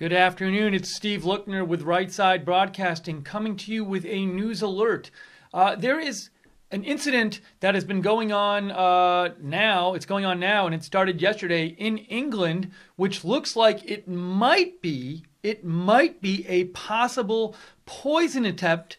Good afternoon. It's Steve Lookner with Right Side Broadcasting coming to you with a news alert. There is an incident that has been going on now. It's going on now, and it started yesterday in England, which looks like it might be a possible poisoning attempt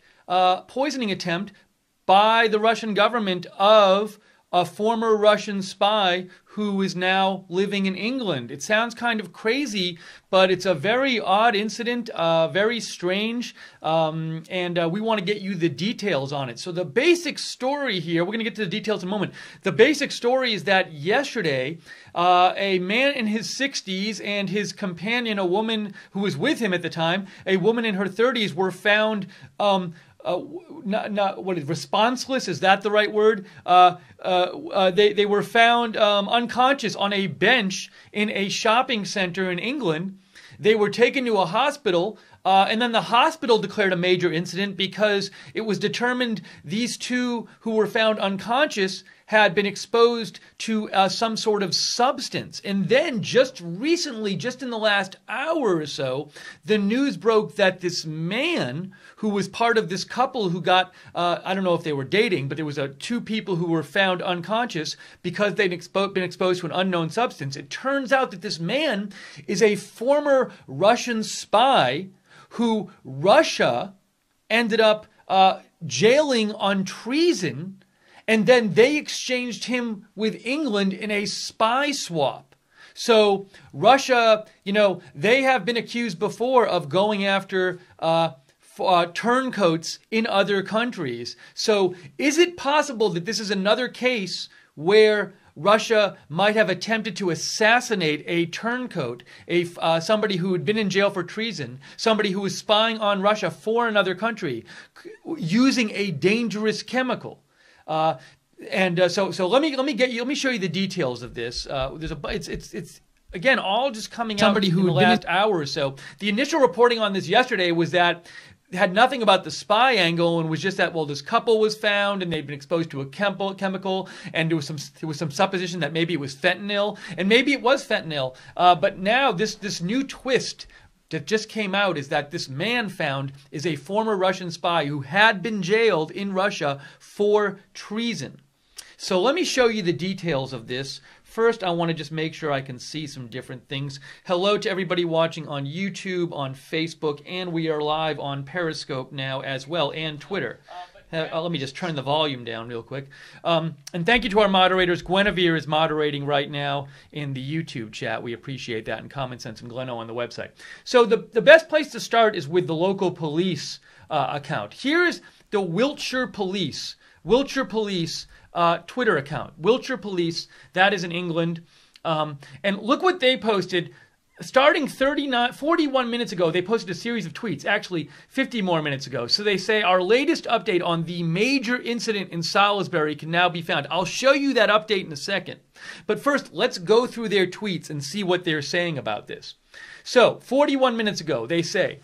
by the Russian government of a former Russian spy who is now living in England. It sounds kind of crazy, but it's a very odd incident, very strange, and we want to get you the details on it. So the basic story here, we're going to get to the details in a moment. The basic story is that yesterday, a man in his 60s and his companion, a woman who was with him at the time, a woman in her 30s, were found responseless, is that the right word? They were found unconscious on a bench in a shopping center in England. They were taken to a hospital, and then the hospital declared a major incident because it was determined these two who were found unconscious had been exposed to some sort of substance. And then just recently, just in the last hour or so, the news broke that this man who was part of this couple who got, I don't know if they were dating, but there was two people who were found unconscious because they'd been exposed to an unknown substance. It turns out that this man is a former Russian spy who Russia ended up jailing on treason, and then they exchanged him with England in a spy swap. So Russia, they have been accused before of going after turncoats in other countries. So is it possible that this is another case where Russia might have attempted to assassinate a turncoat, somebody who had been in jail for treason, somebody who was spying on Russia for another country, using a dangerous chemical? So let me show you the details of this. It's again all just coming out in the last hour or so. The initial reporting on this yesterday was that it had nothing about the spy angle and was just that, well, this couple was found and they'd been exposed to a chemical, and there was some supposition that maybe it was fentanyl, and maybe it was fentanyl. But now this new twist that just came out is that this man found is a former Russian spy who had been jailed in Russia for treason. So let me show you the details of this. First, I want to just make sure I can see some different things. Hello to everybody watching on YouTube, on Facebook, and we are live on Periscope now as well, and Twitter. Let me just turn the volume down real quick. And thank you to our moderators. Guinevere is moderating right now in the YouTube chat. We appreciate that, and Common Sense and Gleno on the website. So the best place to start is with the local police account. Here's the Wiltshire Police. Wiltshire Police Twitter account. Wiltshire Police, that is in England. And look what they posted. Starting 41 minutes ago, they posted a series of tweets, actually 50 more minutes ago. So they say, our latest update on the major incident in Salisbury can now be found. I'll show you that update in a second. But first, let's go through their tweets and see what they're saying about this. So, 41 minutes ago, they say,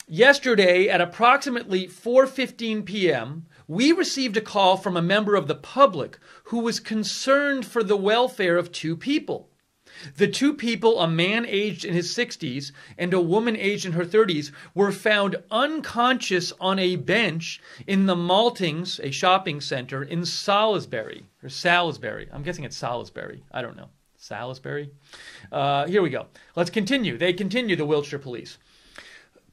yesterday at approximately 4:15 p.m., we received a call from a member of the public who was concerned for the welfare of two people. The two people, a man aged in his 60s and a woman aged in her 30s, were found unconscious on a bench in the Maltings, a shopping center in Salisbury. Or Salisbury. I'm guessing it's Salisbury. I don't know. Salisbury? Here we go. Let's continue. They continue, the Wiltshire Police.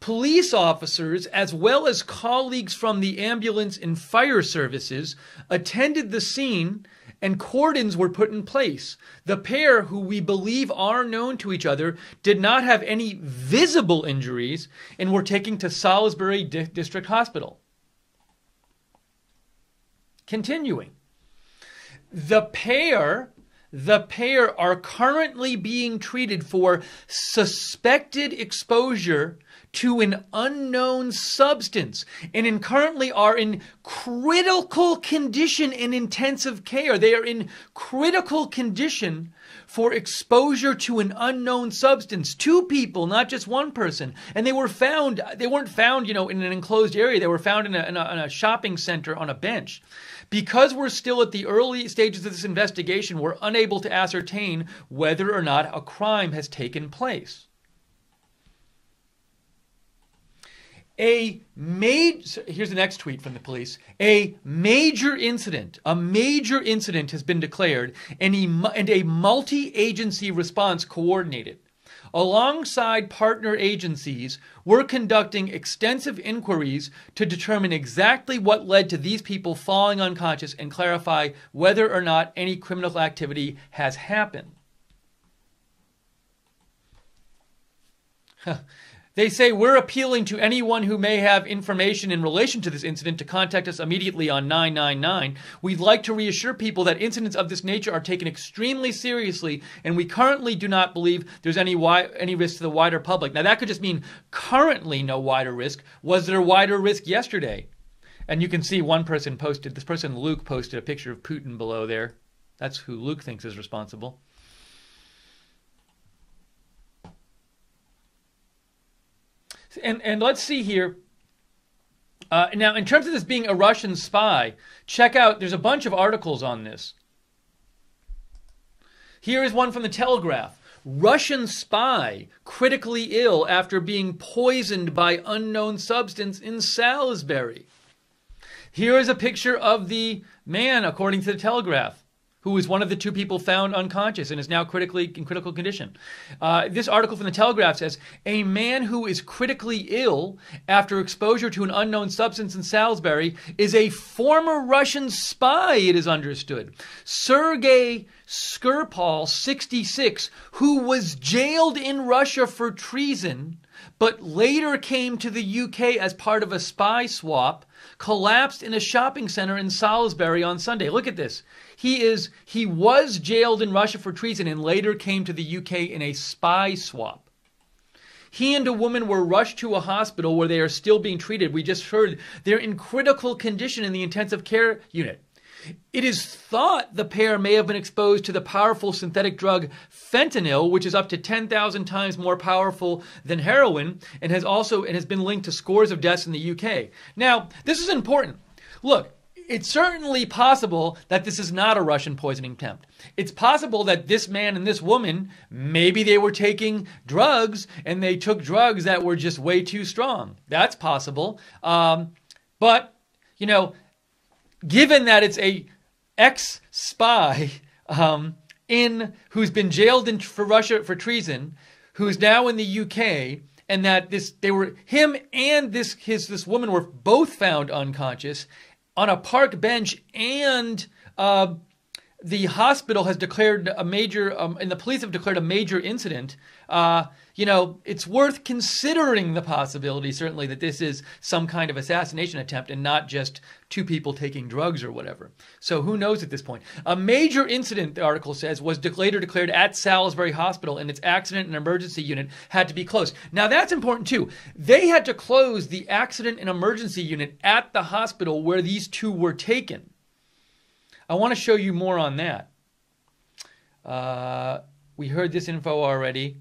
Police officers, as well as colleagues from the ambulance and fire services, attended the scene and cordons were put in place. The pair, who we believe are known to each other, did not have any visible injuries and were taken to Salisbury District Hospital. Continuing. The pair are currently being treated for suspected exposure to an unknown substance and currently are in critical condition in intensive care. They are in critical condition for exposure to an unknown substance. Two people, not just one person. And they weren't found, in an enclosed area. They were found in a shopping center on a bench. Because we're still at the early stages of this investigation, we're unable to ascertain whether or not a crime has taken place. Here's the next tweet from the police. A major incident has been declared and a multi-agency response coordinated. Alongside partner agencies, we're conducting extensive inquiries to determine exactly what led to these people falling unconscious and clarify whether or not any criminal activity has happened. They say, we're appealing to anyone who may have information in relation to this incident to contact us immediately on 999. We'd like to reassure people that incidents of this nature are taken extremely seriously, and we currently do not believe there's any risk to the wider public. Now, that could just mean currently no wider risk. Was there a wider risk yesterday? And you can see one person posted, this person Luke posted a picture of Putin below there. That's who Luke thinks is responsible. And let's see here. Now, in terms of this being a Russian spy, check out, there's a bunch of articles on this. Here is one from the Telegraph. Russian spy critically ill after being poisoned by unknown substance in Salisbury. Here is a picture of the man, according to the Telegraph, who is one of the two people found unconscious and is now in critical condition. This article from the Telegraph says, a man who is critically ill after exposure to an unknown substance in Salisbury is a former Russian spy, it is understood. Segrei Skripal, 66, who was jailed in Russia for treason, but later came to the UK as part of a spy swap, collapsed in a shopping center in Salisbury on Sunday. Look at this. He was jailed in Russia for treason and later came to the UK in a spy swap. He and a woman were rushed to a hospital where they are still being treated. We just heard they're in critical condition in the intensive care unit. It is thought the pair may have been exposed to the powerful synthetic drug fentanyl, which is up to 10,000 times more powerful than heroin, and has been linked to scores of deaths in the UK. Now, this is important. Look, it's certainly possible that this is not a Russian poisoning attempt. It's possible that this man and this woman, maybe they were taking drugs and they took drugs that were just way too strong. That's possible. But, you know, given that it's a ex-spy who's been jailed for Russia for treason, who's now in the UK, and that him and this woman were both found unconscious on a park bench, and the hospital has declared a major, and the police have declared a major incident. You know, it's worth considering the possibility, certainly, that this is some kind of assassination attempt and not just two people taking drugs or whatever. So who knows at this point? A major incident, the article says, was later declared at Salisbury Hospital, and its accident and emergency unit had to be closed. Now, that's important, too. They had to close the accident and emergency unit at the hospital where these two were taken. I want to show you more on that. We heard this info already.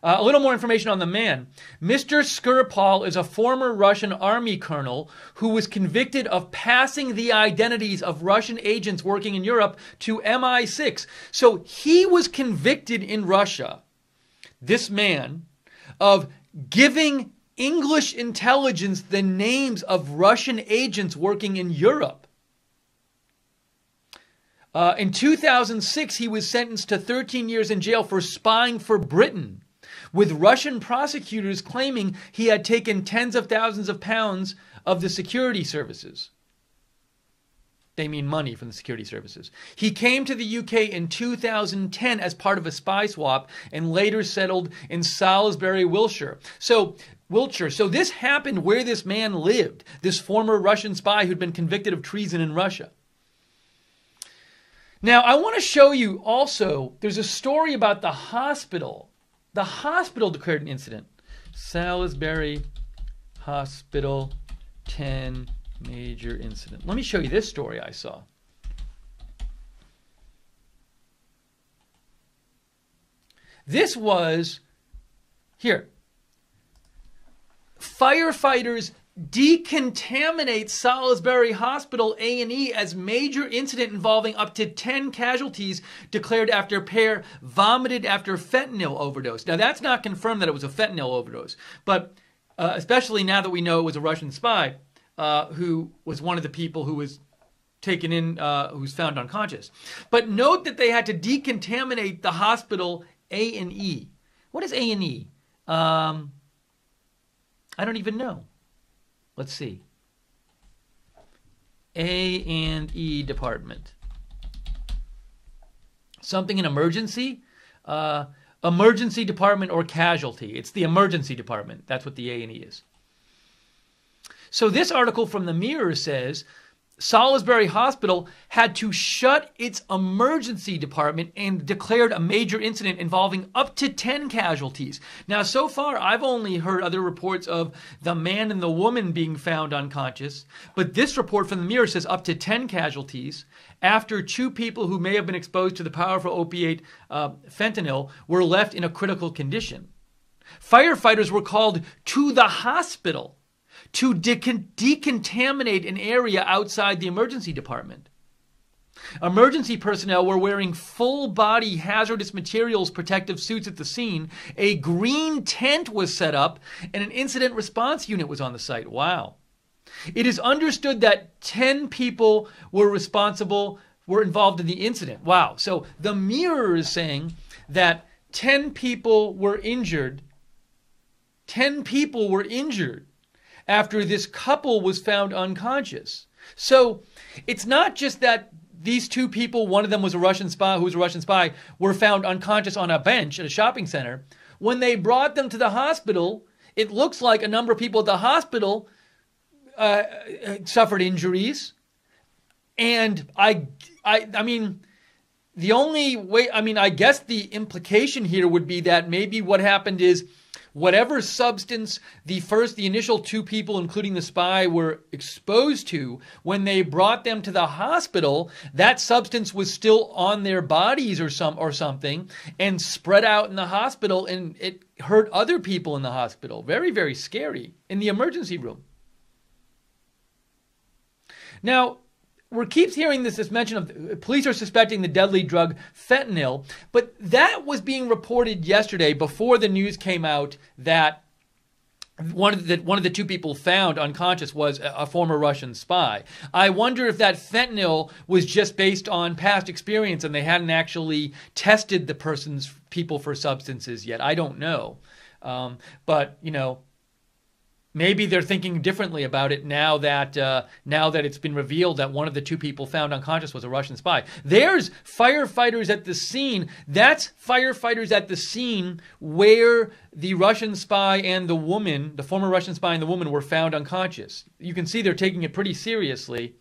A little more information on the man. Mr. Skripal is a former Russian army colonel who was convicted of passing the identities of Russian agents working in Europe to MI6. So he was convicted in Russia, this man, of giving English intelligence the names of Russian agents working in Europe. In 2006, he was sentenced to 13 years in jail for spying for Britain, with Russian prosecutors claiming he had taken tens of thousands of pounds of the security services. They mean money from the security services. He came to the UK in 2010 as part of a spy swap and later settled in Salisbury, Wiltshire. So this happened where this man lived, this former Russian spy who'd been convicted of treason in Russia. Now, I want to show you also, there's a story about the hospital. The hospital declared an incident. Salisbury Hospital, 10 major incident. Let me show you this story I saw. This was, here, firefighters decontaminate Salisbury Hospital A&E as major incident involving up to 10 casualties declared after pair vomited after fentanyl overdose. Now, that's not confirmed that it was a fentanyl overdose, but especially now that we know it was a Russian spy who was one of the people who was taken in, who's found unconscious. But note that they had to decontaminate the hospital A&E. What is A&E? I don't even know. Let's see. A&E department. Something in emergency? Emergency department or casualty. It's the emergency department. That's what the A&E is. So this article from the Mirror says Salisbury Hospital had to shut its emergency department and declared a major incident involving up to 10 casualties. Now, so far, I've only heard other reports of the man and the woman being found unconscious, but this report from the Mirror says up to 10 casualties after 2 people who may have been exposed to the powerful opiate fentanyl were left in a critical condition. Firefighters were called to the hospital to decontaminate an area outside the emergency department. Emergency personnel were wearing full-body hazardous materials protective suits at the scene. A green tent was set up, and an incident response unit was on the site. Wow. It is understood that 10 people were involved in the incident. Wow. So the Mirror is saying that 10 people were injured. 10 people were injured after this couple was found unconscious. So it's not just that these 2 people, one of them was a Russian spy, who was a Russian spy, were found unconscious on a bench at a shopping center. When they brought them to the hospital, it looks like a number of people at the hospital suffered injuries. And I mean, the only way, I guess the implication here would be that maybe what happened is whatever substance the initial 2 people, including the spy, were exposed to, when they brought them to the hospital, that substance was still on their bodies or something and spread out in the hospital, and it hurt other people in the hospital. Very, very scary in the emergency room. Now, we keep hearing this mention of police are suspecting the deadly drug fentanyl, but that was being reported yesterday before the news came out that one of the 2 people found unconscious was a former Russian spy. I wonder if that fentanyl was just based on past experience and they hadn't actually tested the people for substances yet. I don't know, but maybe they're thinking differently about it now that it's been revealed that one of the 2 people found unconscious was a Russian spy. There's firefighters at the scene. That's firefighters at the scene where the Russian spy and the woman, the former Russian spy and the woman, were found unconscious. You can see they're taking it pretty seriously.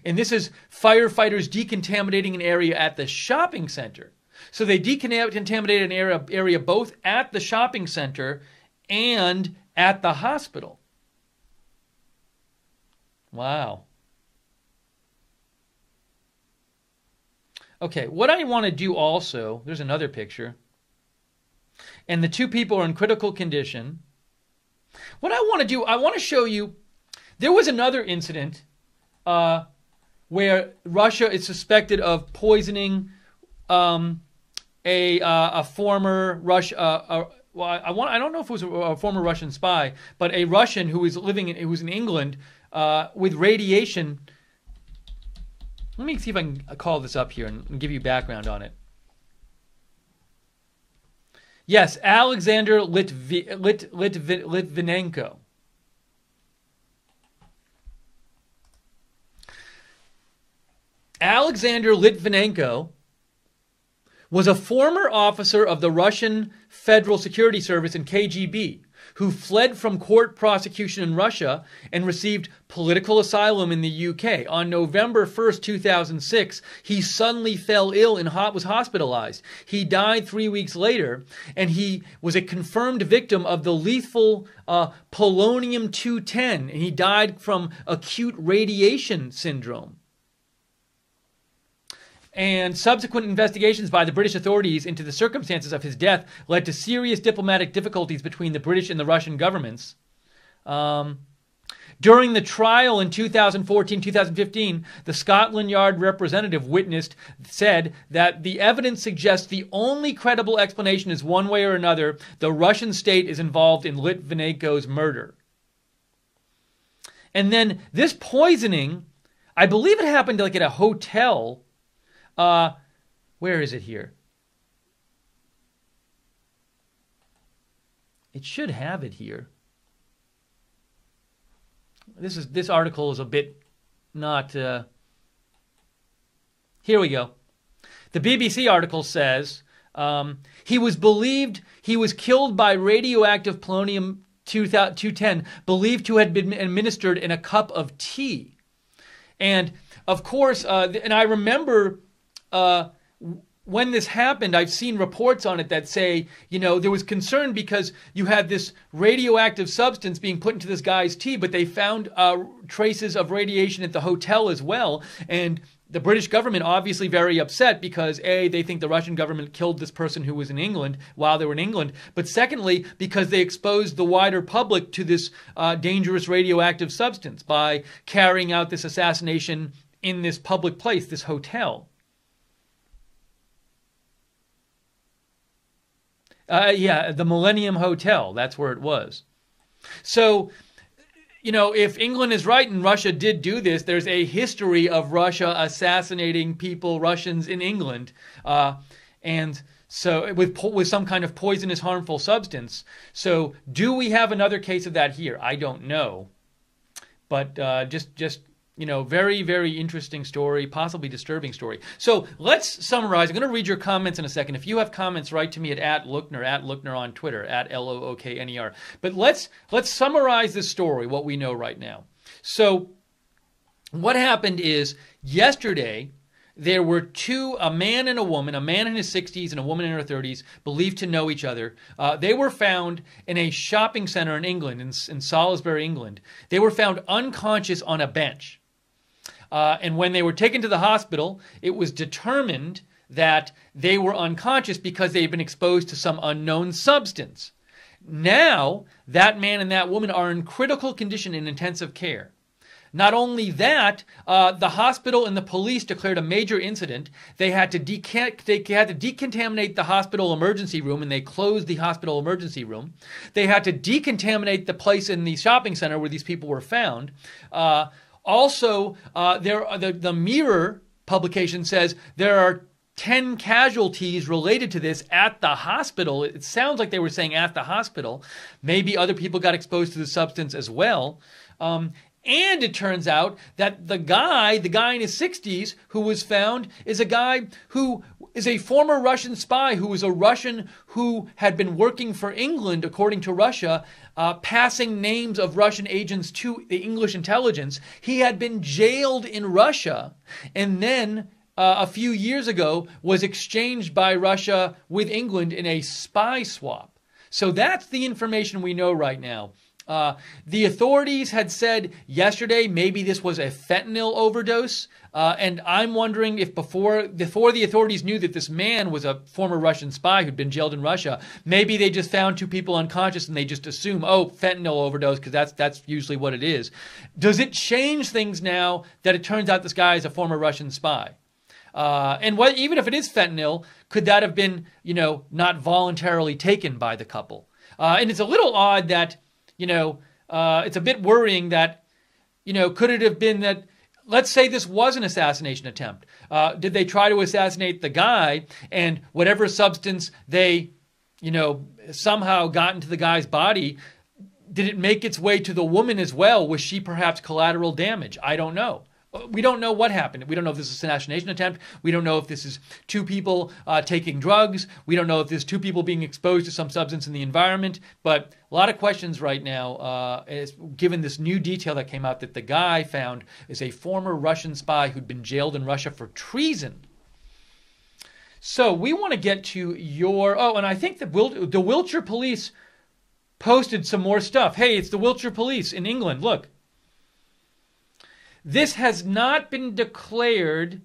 And this is firefighters decontaminating an area at the shopping center. So they decontaminated an area both at the shopping center and at the hospital. Wow. Okay, what I want to do also, there's another picture, and the 2 people are in critical condition. What I want to do, I want to show you, there was another incident where Russia is suspected of poisoning a former Russia. I don't know if it was a former Russian spy, but a Russian who was in England with radiation. Let me see if I can call this up here and give you background on it. Yes, Alexander Litvinenko. Alexander Litvinenko was a former officer of the Russian Federal Security Service and KGB who fled from court prosecution in Russia and received political asylum in the UK. On November 1st, 2006, he suddenly fell ill and was hospitalized. He died 3 weeks later, and he was a confirmed victim of the lethal polonium-210, and he died from acute radiation syndrome. And subsequent investigations by the British authorities into the circumstances of his death led to serious diplomatic difficulties between the British and the Russian governments. During the trial in 2014-2015, the Scotland Yard representative said that the evidence suggests the only credible explanation is one way or another, the Russian state is involved in Litvinenko's murder. And then this poisoning, I believe it happened like at a hotel. Where is it here? It should have it here. This article is a bit not. Here we go. The BBC article says he was believed he was killed by radioactive polonium 210, believed to have been administered in a cup of tea. And of course, and I remember when this happened, I've seen reports on it that say, there was concern because you had this radioactive substance being put into this guy's tea, but they found traces of radiation at the hotel as well. And the British government obviously very upset because A, they think the Russian government killed this person who was in England while they were in England, but secondly, because they exposed the wider public to this dangerous radioactive substance by carrying out this assassination in this public place, this hotel. Yeah, the Millennium Hotel, that's where it was. So, if England is right and Russia did do this, there's a history of Russia assassinating people, Russians in England, and so with some kind of poisonous, harmful substance. So, do we have another case of that here? I don't know, but just very, very interesting story, possibly disturbing story. So let's summarize. I'm going to read your comments in a second. If you have comments, write to me at @Lookner on Twitter, @LOOKNER. But let's summarize this story, what we know right now. So what happened is yesterday there were a man and a woman, a man in his 60s and a woman in her 30s, believed to know each other. They were found in a shopping center in England, in Salisbury, England. They were found unconscious on a bench. And when they were taken to the hospital, it was determined that they were unconscious because they had been exposed to some unknown substance. Now, that man and that woman are in critical condition in intensive care. Not only that, the hospital and the police declared a major incident. They had to decontaminate the hospital emergency room, and they closed the hospital emergency room. They had to decontaminate the place in the shopping center where these people were found. Also, the Mirror publication says there are 10 casualties related to this at the hospital. It sounds like they were saying at the hospital. Maybe other people got exposed to the substance as well. And it turns out that the guy in his 60s who was found is a guy who is a former Russian spy, who was a Russian who had been working for England, according to Russia, passing names of Russian agents to the English intelligence. He had been jailed in Russia and then a few years ago was exchanged by Russia with England in a spy swap. So that's the information we know right now. The authorities had said yesterday maybe this was a fentanyl overdose, and I'm wondering if before the authorities knew that this man was a former Russian spy who'd been jailed in Russia, maybe they just found two people unconscious and they just assume, oh, fentanyl overdose, because that's usually what it is. Does it change things now that it turns out this guy is a former Russian spy? And even if it is fentanyl, could that have been, not voluntarily taken by the couple? And it's a little odd that, it's a bit worrying that, could it have been that, let's say this was an assassination attempt. Did they try to assassinate the guy, and whatever substance they, somehow got into the guy's body, did it make its way to the woman as well? Was she perhaps collateral damage? I don't know. We don't know what happened. We don't know if this is an assassination attempt. We don't know if this is two people taking drugs. We don't know if there's two people being exposed to some substance in the environment. But a lot of questions right now, given this new detail that came out that the guy found is a former Russian spy who'd been jailed in Russia for treason. So we want to get to and I think the Wiltshire police posted some more stuff. Hey, it's the Wiltshire police in England. Look. This has not been declared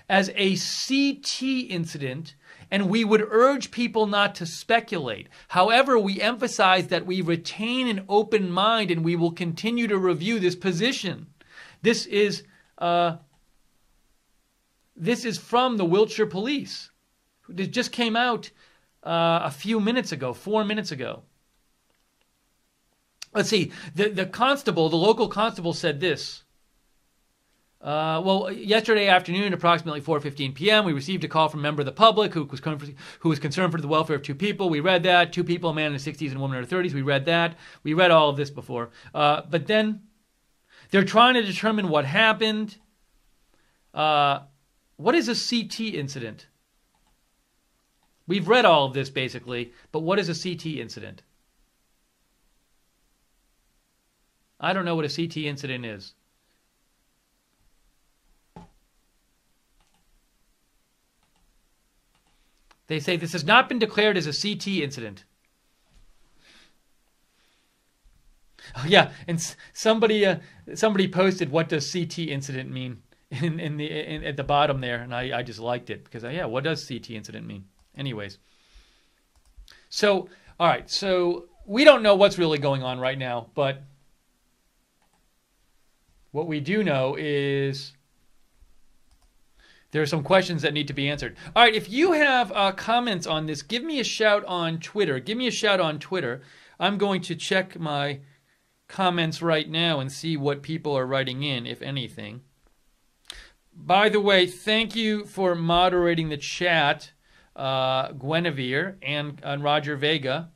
as a CT incident, and we would urge people not to speculate. However, we emphasize that we retain an open mind and we will continue to review this position. This is from the Wiltshire Police. It just came out a few minutes ago, 4 minutes ago. Let's see. The local constable said this. Yesterday afternoon, approximately 4:15 p.m., we received a call from a member of the public who was concerned for the welfare of two people. We read that. Two people, a man in his 60s and a woman in her 30s. We read that. We read all of this before. But then they're trying to determine what happened. What is a CT incident? We've read all of this, basically. But what is a CT incident? I don't know what a CT incident is. They say this has not been declared as a CT incident. Oh, yeah, and somebody posted, what does CT incident mean at the bottom there, and I just liked it because what does CT incident mean? Anyways, so all right, so we don't know what's really going on right now, but what we do know is there are some questions that need to be answered. All right, if you have comments on this, give me a shout on Twitter. I'm going to check my comments right now and see what people are writing in, if anything. By the way, thank you for moderating the chat, Guinevere and Roger Vega.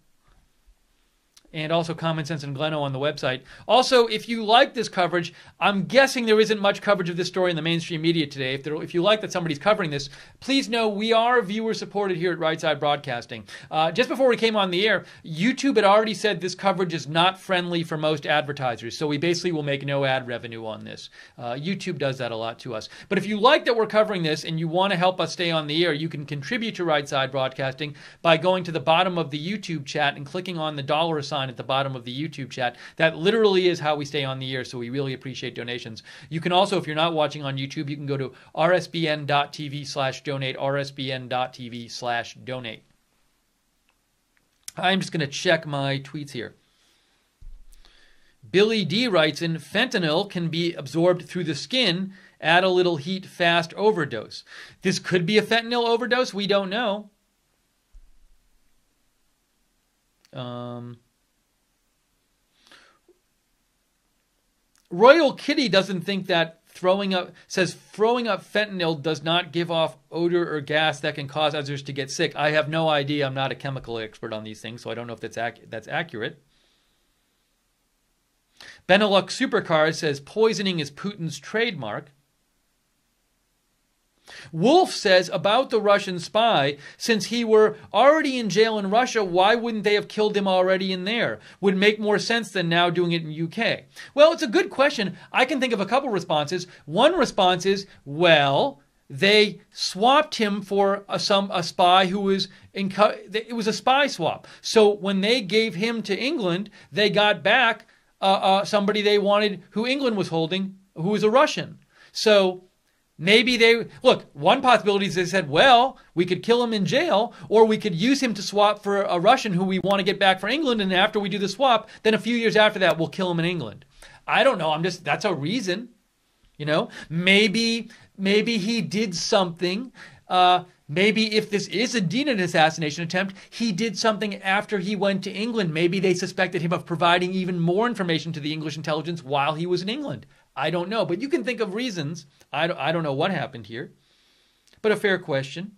And also Common Sense and Gleno on the website. Also, if you like this coverage, I'm guessing there isn't much coverage of this story in the mainstream media today. If you like that somebody's covering this, please know we are viewer-supported here at Right Side Broadcasting. Just before we came on the air, YouTube had already said this coverage is not friendly for most advertisers, so we basically will make no ad revenue on this. YouTube does that a lot to us. But if you like that we're covering this and you want to help us stay on the air, you can contribute to Right Side Broadcasting by going to the bottom of the YouTube chat and clicking on the dollar sign at the bottom of the YouTube chat. That literally is how we stay on the air, so we really appreciate donations. You can also, if you're not watching on YouTube, you can go to rsbn.tv/donate, rsbn.tv/donate. I'm just going to check my tweets here. Billy D writes in, fentanyl can be absorbed through the skin. Add a little heat, fast overdose. This could be a fentanyl overdose. We don't know. Royal Kitty doesn't think that throwing up fentanyl does not give off odor or gas that can cause others to get sick. I have no idea. I'm not a chemical expert on these things, so I don't know if that's accurate. Benelux Supercars says poisoning is Putin's trademark. Wolf says about the Russian spy, since he were already in jail in Russia, why wouldn't they have killed him already in there? Would make more sense than now doing it in UK. Well, it's a good question. I can think of a couple responses. One response is, well, they swapped him for a spy who was it was a spy swap. So when they gave him to England, they got back somebody they wanted who England was holding, who was a Russian. So maybe one possibility is they said, well, we could kill him in jail, or we could use him to swap for a Russian who we want to get back for England, and after we do the swap, then a few years after that, we'll kill him in England. I don't know. That's a reason. Maybe he did something. Maybe if this is indeed an assassination attempt, he did something after he went to England. Maybe they suspected him of providing even more information to the English intelligence while he was in England. I don't know, but you can think of reasons. I don't know what happened here, but a fair question.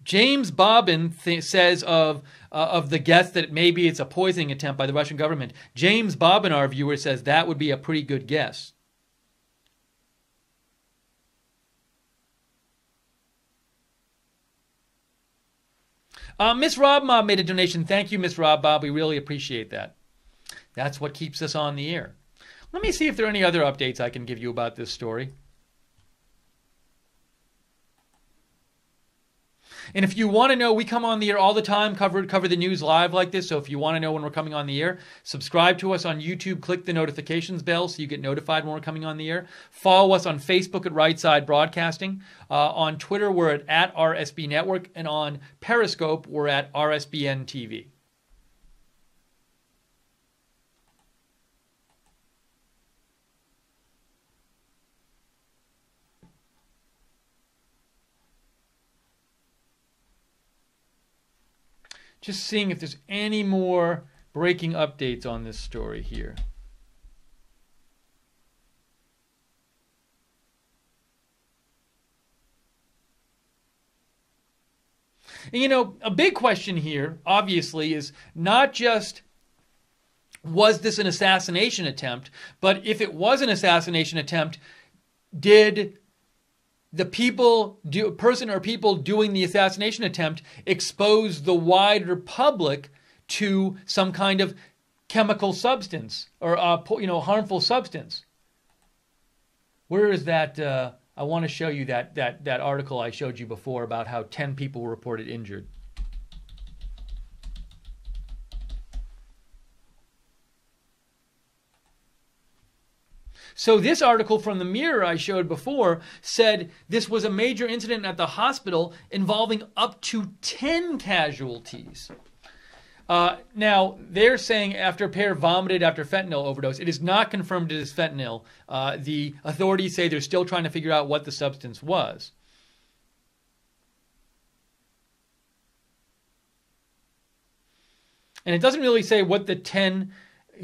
James Bobbin says of the guess that maybe it's a poisoning attempt by the Russian government. James Bobbin, our viewer, says that would be a pretty good guess. Miss Rob Mob made a donation. Thank you, Miss Rob Bob. We really appreciate that. That's what keeps us on the air. Let me see if there are any other updates I can give you about this story. And if you want to know, we come on the air all the time, cover the news live like this. So if you want to know when we're coming on the air, subscribe to us on YouTube, click the notifications bell so you get notified when we're coming on the air. Follow us on Facebook at Right Side Broadcasting. On Twitter, we're at RSB Network. And on Periscope, we're at RSBN TV. Just seeing if there's any more breaking updates on this story here. And, you know, a big question here, obviously, is not just was this an assassination attempt, but if it was an assassination attempt, did the person or people doing the assassination attempt expose the wider public to some kind of chemical substance or harmful substance? Where is that? I want to show you that article I showed you before about how 10 people were reported injured. So this article from the Mirror I showed before said this was a major incident at the hospital involving up to 10 casualties. Now, they're saying after a pair vomited after fentanyl overdose. It is not confirmed it is fentanyl. The authorities say they're still trying to figure out what the substance was. And it doesn't really say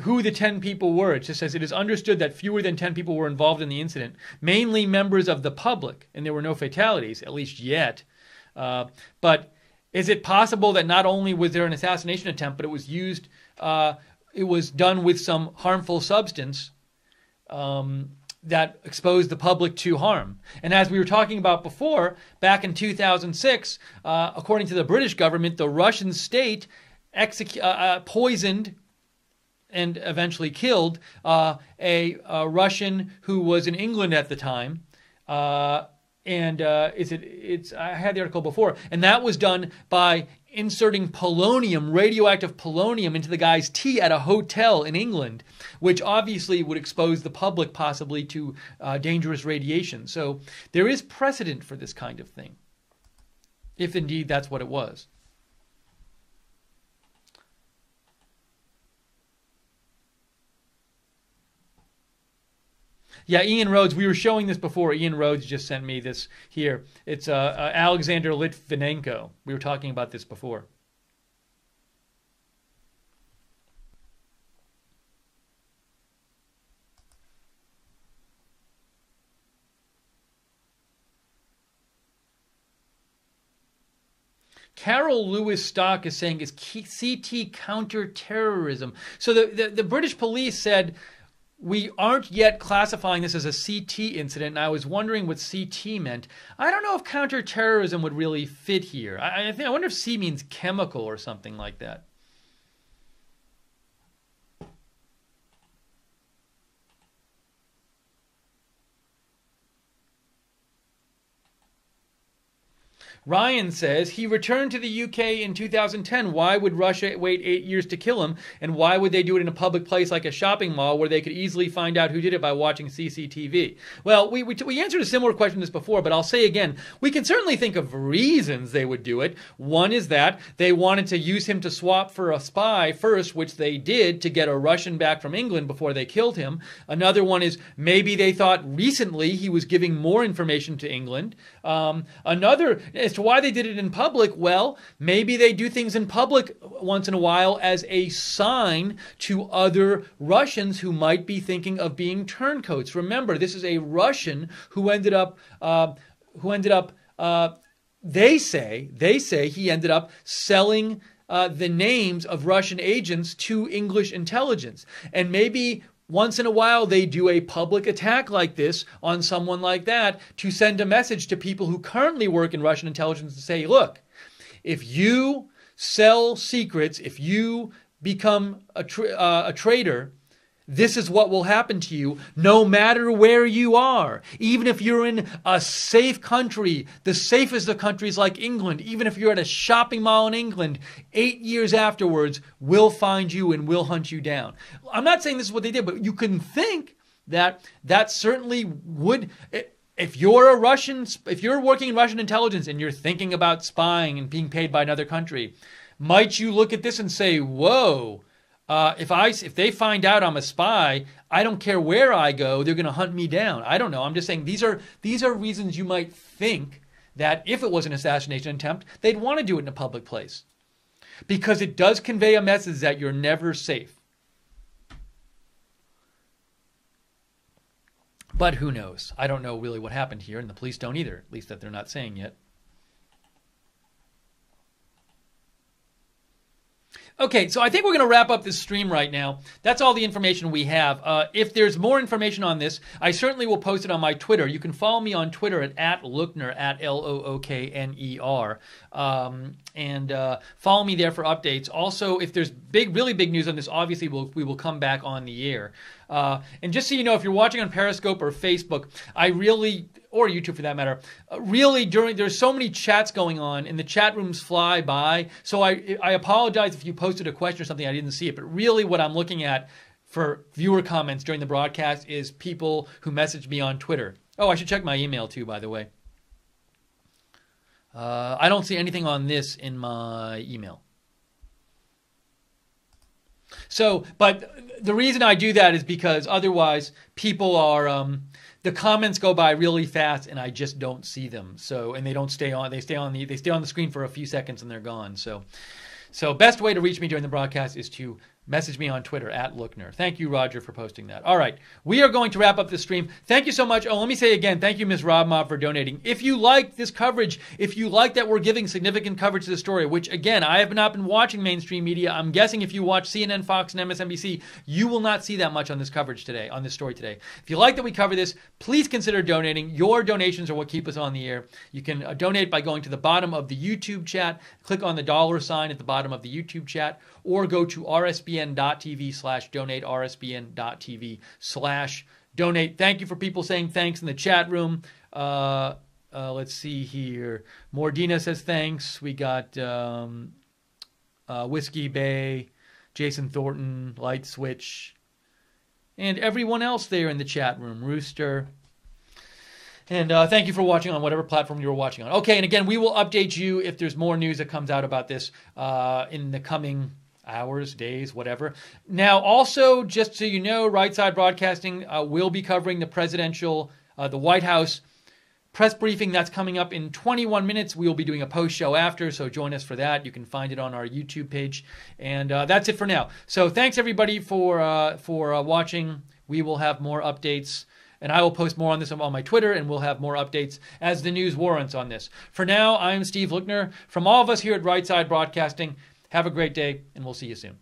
who the 10 people were. It just says it is understood that fewer than 10 people were involved in the incident, mainly members of the public, and there were no fatalities, at least yet. But is it possible that not only was there an assassination attempt, but it was done with some harmful substance that exposed the public to harm? And as we were talking about before, back in 2006, according to the British government, the Russian state poisoned and eventually killed a Russian who was in England at the time. I had the article before, and that was done by inserting radioactive polonium into the guy's tea at a hotel in England, which obviously would expose the public possibly to dangerous radiation. So there is precedent for this kind of thing, if indeed that's what it was. Yeah, Ian Rhodes, we were showing this before. Ian Rhodes just sent me this here. It's Alexander Litvinenko. We were talking about this before. Carol Lewis Stock is saying, is CT counter-terrorism? So the British police said, we aren't yet classifying this as a CT incident, and I was wondering what CT meant. I don't know if counterterrorism would really fit here. I wonder if C means chemical or something like that. Ryan says, he returned to the UK in 2010. Why would Russia wait 8 years to kill him? And why would they do it in a public place like a shopping mall where they could easily find out who did it by watching CCTV? Well, we answered a similar question to this before, but I'll say again, we can certainly think of reasons they would do it. One is that they wanted to use him to swap for a spy first, which they did to get a Russian back from England before they killed him. Another one is maybe they thought recently he was giving more information to England. Another, as to why they did it in public, well, maybe they do things in public once in a while as a sign to other Russians who might be thinking of being turncoats. Remember, this is a Russian who ended up, they say he ended up selling the names of Russian agents to English intelligence. And maybe once in a while, they do a public attack like this on someone like that to send a message to people who currently work in Russian intelligence to say, look, if you sell secrets, if you become a traitor, this is what will happen to you no matter where you are. Even if you're in a safe country, the safest of countries like England, even if you're at a shopping mall in England, 8 years afterwards, we'll find you and we'll hunt you down. I'm not saying this is what they did, but you can think that that certainly would... If you're a Russian, if you're working in Russian intelligence and you're thinking about spying and being paid by another country, might you look at this and say, whoa... if they find out I'm a spy, I don't care where I go, they're going to hunt me down. I don't know. I'm just saying these are reasons you might think that if it was an assassination attempt, they'd want to do it in a public place. Because it does convey a message that you're never safe. But who knows? I don't know really what happened here, and the police don't either, at least that they're not saying yet. Okay, so I think we're going to wrap up this stream right now. That's all the information we have. If there's more information on this, I certainly will post it on my Twitter. You can follow me on Twitter at @Lookner, at Lookner. And follow me there for updates. Also, if there's really big news on this, obviously we will come back on the air. And just so you know, if you're watching on Periscope or Facebook, or YouTube for that matter, there's so many chats going on and the chat rooms fly by. So I apologize if you posted a question or something, I didn't see it. But really what I'm looking at for viewer comments during the broadcast is people who message me on Twitter. Oh, I should check my email too, by the way. I don't see anything on this in my email. So, but the reason I do that is because otherwise people are, the comments go by really fast and I just don't see them. So, and they don't stay on, they stay on the screen for a few seconds and they're gone. So best way to reach me during the broadcast is to message me on Twitter at Lookner. Thank you, Roger, for posting that. All right, we are going to wrap up this stream. Thank you so much. Oh, let me say again, thank you, Ms. Robmob, for donating. If you like this coverage, if you like that we're giving significant coverage to the story, which again, I have not been watching mainstream media. I'm guessing if you watch CNN, Fox, and MSNBC, you will not see that much on this coverage today, on this story today. If you like that we cover this, please consider donating. Your donations are what keep us on the air. You can donate by going to the bottom of the YouTube chat, click on the $sign at the bottom of the YouTube chat, or go to rsbn.tv/donate, rsbn.tv/donate. Thank you for people saying thanks in the chat room. Let's see here. Mordina says thanks. We got Whiskey Bay, Jason Thornton, Light Switch, and everyone else there in the chat room. Rooster. And thank you for watching on whatever platform you were watching on. Okay, and again, we will update you if there's more news that comes out about this in the coming hours, days, whatever. Now, also, just so you know, Right Side Broadcasting will be covering the White House press briefing that's coming up in 21 minutes. We will be doing a post show after, so join us for that. You can find it on our YouTube page. And that's it for now. So thanks, everybody, for watching. We will have more updates. And I will post more on this on my Twitter, and we'll have more updates as the news warrants on this. For now, I'm Steve Lookner. From all of us here at Right Side Broadcasting, have a great day, and we'll see you soon.